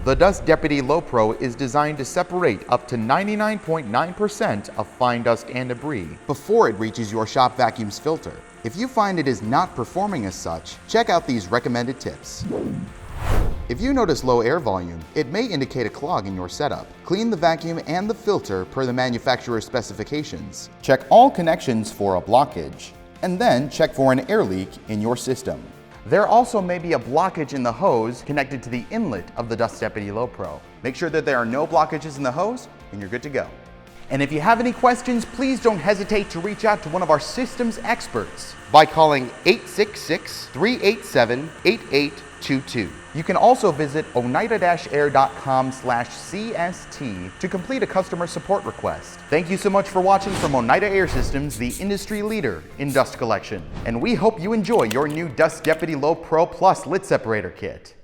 The Dust Deputy Low Pro is designed to separate up to 99.9% of fine dust and debris before it reaches your shop vacuum's filter. If you find it is not performing as such, check out these recommended tips. If you notice low air volume, it may indicate a clog in your setup. Clean the vacuum and the filter per the manufacturer's specifications. Check all connections for a blockage, and then check for an air leak in your system. There also may be a blockage in the hose connected to the inlet of the Dust Deputy Low Pro. Make sure that there are no blockages in the hose, and you're good to go. And if you have any questions, please don't hesitate to reach out to one of our systems experts by calling 866-387-8822. You can also visit oneida-air.com/CST to complete a customer support request. Thank you so much for watching from Oneida Air Systems, the industry leader in dust collection. And we hope you enjoy your new Dust Deputy Low Pro Plus Lid Separator Kit.